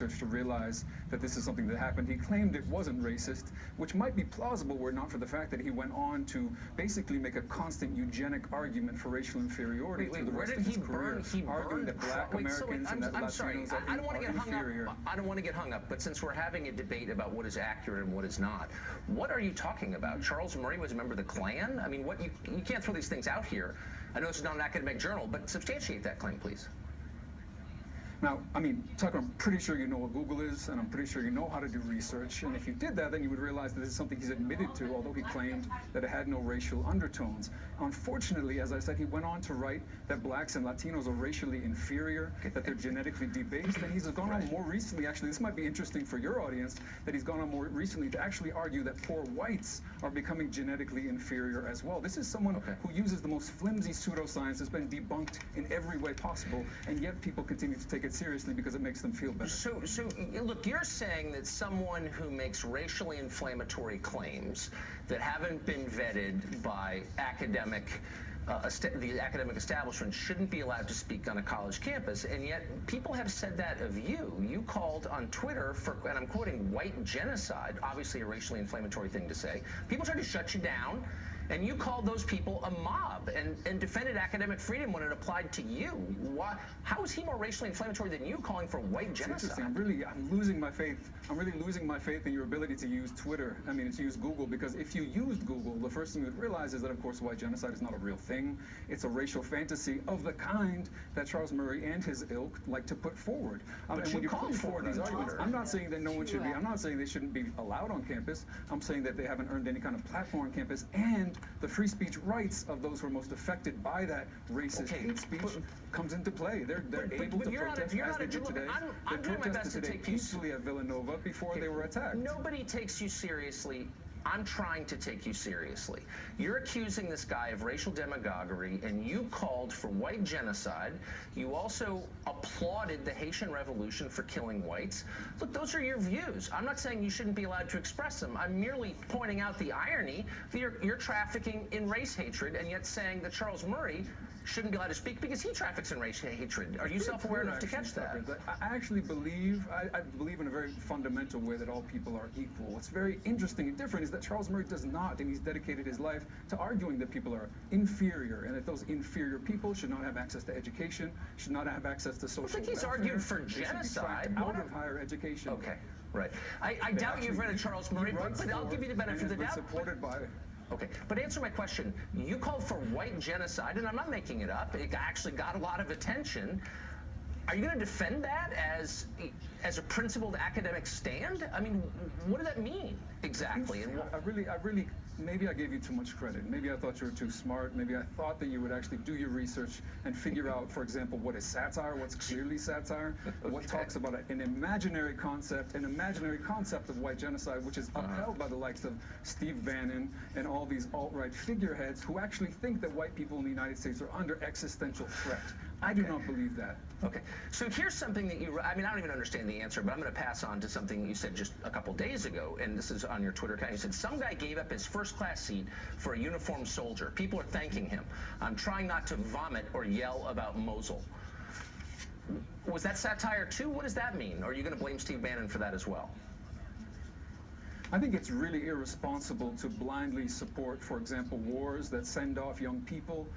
to realize that this is something that happened. He claimed it wasn't racist, which might be plausible were it not for the fact that he went on to basically make a constant eugenic argument for racial inferiority through the rest of his career, arguing that black Americans and that Latinos are inferior. I don't want to get hung up, but since we're having a debate about what is accurate and what is not, what are you talking about? Charles Murray was a member of the Klan? I mean, you can't throw these things out here. I know this is not an academic journal, but substantiate that claim, please. Now, I mean, Tucker, I'm pretty sure you know what Google is, and I'm pretty sure you know how to do research. And if you did that, then you would realize that this is something he's admitted to, although he claimed that it had no racial undertones. Unfortunately, as I said, he went on to write that blacks and Latinos are racially inferior, that they're genetically debased. And he's gone on more recently, actually, this might be interesting for your audience, that he's gone on more recently to actually argue that poor whites are becoming genetically inferior as well. This is someone who uses the most flimsy pseudoscience that's been debunked in every way possible, and yet people continue to take it seriously because it makes them feel better. So look, you're saying that someone who makes racially inflammatory claims that haven't been vetted by the academic establishment shouldn't be allowed to speak on a college campus, and yet people have said that of you. You called on Twitter for, and I'm quoting, white genocide, obviously a racially inflammatory thing to say. People tried to shut you down, and you called those people a mob and defended academic freedom when it applied to you. Why? How is he more racially inflammatory than you calling for white genocide? I'm losing my faith. I'm really losing my faith in your ability to use Twitter. I mean, to use Google, because if you used Google, the first thing you would realize is that, of course, white genocide is not a real thing. It's a racial fantasy of the kind that Charles Murray and his ilk like to put forward. But and when you put forward these arguments, I'm not saying that no one should be. I'm not saying they shouldn't be allowed on campus. I'm saying that they haven't earned any kind of platform on campus, and the free speech rights of those who are most affected by that racist hate speech comes into play. They're able to protest as they did today. They protested today peacefully at Villanova before they were attacked. Nobody takes you seriously. I'm trying to take you seriously. You're accusing this guy of racial demagoguery, and you called for white genocide. You also applauded the Haitian Revolution for killing whites. Look, those are your views. I'm not saying you shouldn't be allowed to express them. I'm merely pointing out the irony that you're trafficking in race hatred, and yet saying that Charles Murray shouldn't be allowed to speak because he traffics in race hatred. Are you self-aware enough to catch that? I actually believe, I believe in a very fundamental way that all people are equal. What's very interesting and different is that Charles Murray does not, and he's dedicated his life to arguing that people are inferior, and that those inferior people should not have access to education, should not have access to social welfare. I think he's argued for genocide. Out of higher education. Okay, right. I doubt you've read a Charles Murray book, but I'll give you the benefit of the doubt. Supported by. Okay, but answer my question. You called for white genocide, and I'm not making it up. It actually got a lot of attention. Are you going to defend that as a principled academic stand? I mean, what does that mean exactly? And I really, maybe I gave you too much credit. Maybe I thought you were too smart. Maybe I thought that you would actually do your research and figure out, for example, what is satire, what's clearly satire, what talks about an imaginary concept of white genocide, which is upheld by the likes of Steve Bannon and all these alt-right figureheads who actually think that white people in the United States are under existential threat. I do not believe that. Okay, so here's something that I don't even understand the answer, but I'm going to pass on to something you said just a couple days ago, and this is on your Twitter account. You said, some guy gave up his first-class seat for a uniformed soldier. People are thanking him. I'm trying not to vomit or yell about Mosul. Was that satire too? What does that mean? Or are you going to blame Steve Bannon for that as well? I think it's really irresponsible to blindly support, for example, wars that send off young people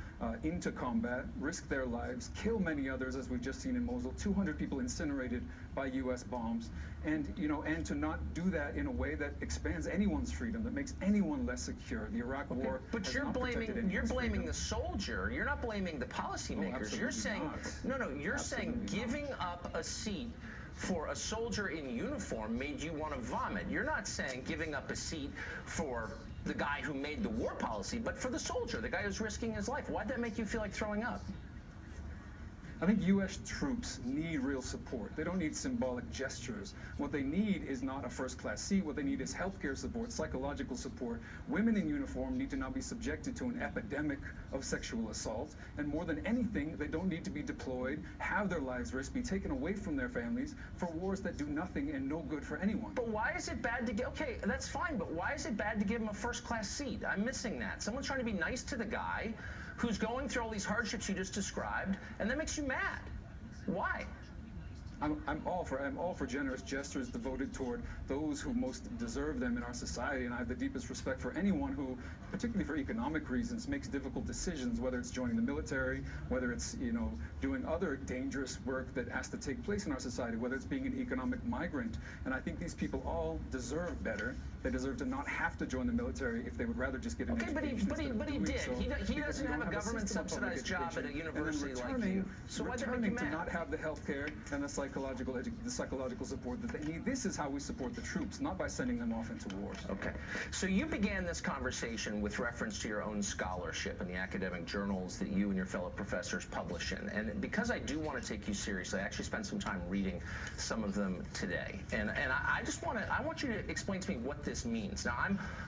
into combat, risk their lives, kill many others, as we've just seen in Mosul, 200 people incinerated by U.S. bombs, and to not do that in a way that expands anyone's freedom, that makes anyone less secure. The Iraq War. But you're blaming the soldier. You're not blaming the policymakers. Oh, you're saying you're saying giving up a seat for a soldier in uniform made you want to vomit. You're not saying giving up a seat for the guy who made the war policy, but for the soldier, the guy who's risking his life. Why'd that make you feel like throwing up? I think U.S. troops need real support. They don't need symbolic gestures. What they need is not a first-class seat. What they need is healthcare support, psychological support. Women in uniform need to not be subjected to an epidemic of sexual assault. And more than anything, they don't need to be deployed, have their lives risked, be taken away from their families for wars that do nothing and no good for anyone. But why is it bad to get, okay, that's fine, but why is it bad to give him a first-class seat? I'm missing that. Someone's trying to be nice to the guy who's going through all these hardships you just described, and that makes you mad. Why? I'm all for generous gestures devoted toward those who most deserve them in our society, and I have the deepest respect for anyone who, particularly for economic reasons, makes difficult decisions, whether it's joining the military, whether it's, you know, doing other dangerous work that has to take place in our society, whether it's being an economic migrant. And I think these people all deserve better. They deserve to not have to join the military if they would rather just get an education. But he did. So, he doesn't have a government subsidized job at a university like you. So why did returning to not have the health care and the psychological support that they need. This is how we support the troops, not by sending them off into wars. Okay. So you began this conversation with reference to your own scholarship and the academic journals that you and your fellow professors publish in. And because I do want to take you seriously, I actually spent some time reading some of them today. And I want you to explain to me what this means. Now,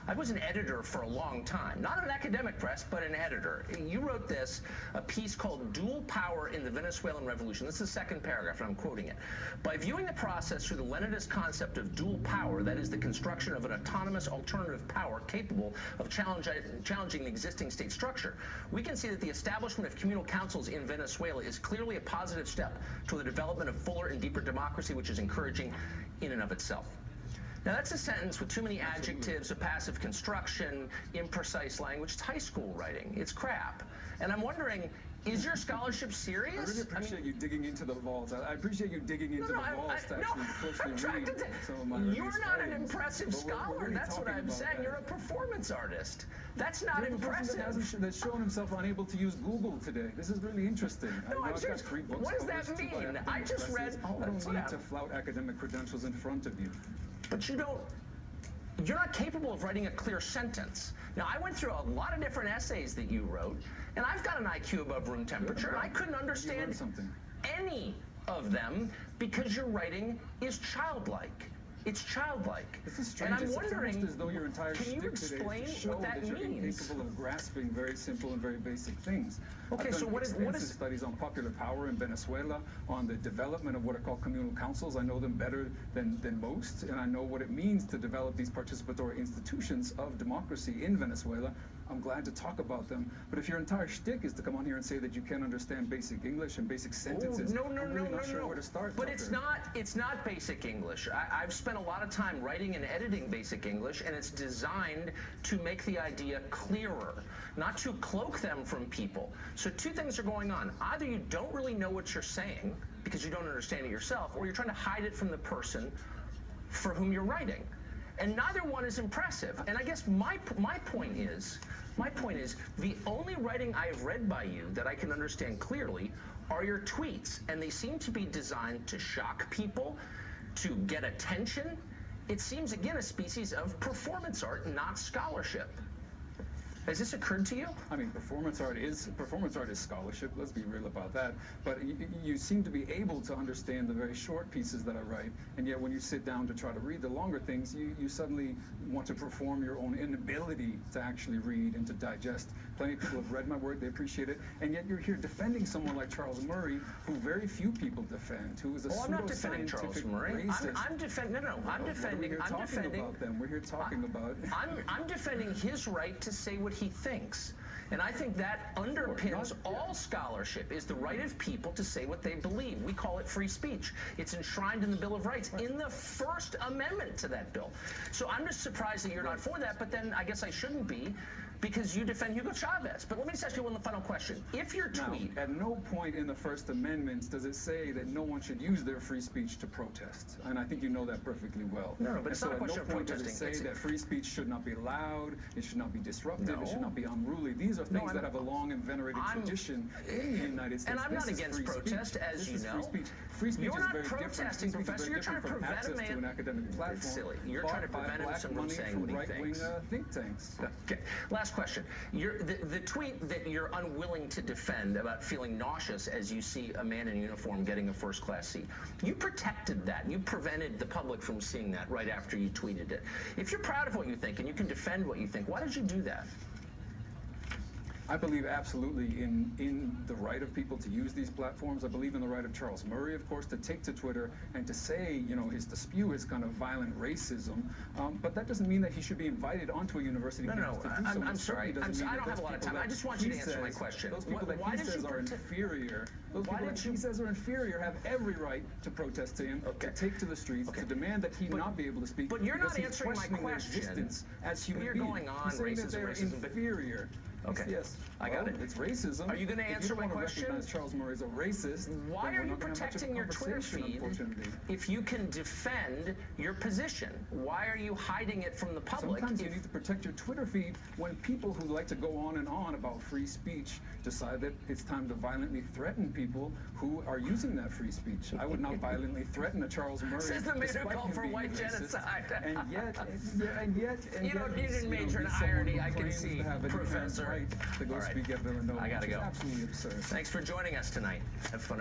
I was an editor for a long time, not an academic press, but an editor. You wrote a piece called Dual Power in the Venezuelan Revolution. This is the second paragraph, and I'm quoting it. By viewing the process through the Leninist concept of dual power, that is the construction of an autonomous alternative power capable of challenging the existing state structure, we can see that the establishment of communal councils in Venezuela is clearly a positive step toward the development of fuller and deeper democracy, which is encouraging in and of itself. Now, that's a sentence with too many adjectives, a passive construction, imprecise language. It's high school writing. It's crap. And I'm wondering, is your scholarship serious? I really appreciate you digging into the vaults. I appreciate you digging into the vaults to actually closely read some of my You're not an impressive scholar. Really that's what I'm saying. You're a performance artist. That's not impressive. That's shown himself unable to use Google today. This is really interesting. No, I'm serious. What does that mean? I just read. You don't need to flout academic credentials in front of you. But you're not capable of writing a clear sentence. Now, I went through a lot of different essays that you wrote, and I've got an IQ above room temperature, and I couldn't understand any of them because your writing is childlike. It's childlike. This is strange. And I'm wondering, it's as though your entire can you explain what that you're means? Incapable of grasping very simple and very basic things. Okay, so what is studies on popular power in Venezuela, on the development of what are called communal councils. I know them better than most, and I know what it means to develop these participatory institutions of democracy in Venezuela. I'm glad to talk about them. But if your entire shtick is to come on here and say that you can't understand basic English and basic sentences, I'm really not sure where to start. But it's not basic English. I've spent a lot of time writing and editing basic English, and it's designed to make the idea clearer, not to cloak them from people. So two things are going on. Either you don't really know what you're saying because you don't understand it yourself, or you're trying to hide it from the person for whom you're writing. And neither one is impressive. And I guess my point is, the only writing I've read by you that I can understand clearly are your tweets. And they seem to be designed to shock people, to get attention. It seems, again, a species of performance art, not scholarship. Has this occurred to you? I mean, performance art is scholarship. Let's be real about that. But you seem to be able to understand the very short pieces that I write, and yet when you sit down to try to read the longer things, you suddenly want to perform your own inability to actually read and to digest. Plenty of people have read my work, they appreciate it, and yet you're here defending someone like Charles Murray, who very few people defend, who is a I'm not defending Charles Murray. I'm defending We're here talking about. I'm defending his right to say what he thinks. And I think that underpins all scholarship, is the right of people to say what they believe. We call it free speech. It's enshrined in the Bill of Rights, in the First Amendment to that bill. So I'm just surprised that you're not for that, but then I guess I shouldn't be, because you defend Hugo Chavez. But let me just ask you one final question. If your tweet... Now, at no point in the First Amendment does it say that no one should use their free speech to protest. And I think you know that perfectly well. No, but it's not a question of protesting. At no point does it say that free speech should not be loud, it should not be disruptive, it should not be unruly. These are things that have a long and venerated tradition in the United States. And I'm not against protest, as you know. Free speech You're is very not protesting, Professor. You're trying to prevent a man... to an academic platform. It's silly. You're trying to prevent him from saying what he thinks. Think tanks. Okay. Last question. The tweet that you're unwilling to defend about feeling nauseous as you see a man in uniform getting a first-class seat, you protected that. You prevented the public from seeing that right after you tweeted it. If you're proud of what you think and you can defend what you think, why did you do that? I believe absolutely in the right of people to use these platforms. I believe in the right of Charles Murray, of course, to take to Twitter and to say, to spew his kind of violent racism. But that doesn't mean that he should be invited onto a university campus to do so. I'm sorry. I don't have a lot of time. I just want you to answer my question. Those people that he says are inferior, those people that he says are inferior have every right to protest to him, to take to the streets, to demand that he not be able to speak. But you're not answering my question. As human You're beings. going on He's saying that they're racism. inferior. Okay. Yes. I got it. It's racism. Are you going to answer my question? If you don't want to recognize Charles Murray as a racist, why are you protecting your Twitter feed if you can defend your position? Why are you hiding it from the public? Sometimes you need to protect your Twitter feed when people who like to go on and on about free speech decide that it's time to violently threaten people who are using that free speech. I would not violently threaten a Charles Murray. Says the man who called for white genocide. And yet, you didn't major in irony, I can see, Professor. Right to go speak at Villanova. I gotta go. Absolutely absurd. Thanks for joining us tonight. Have fun.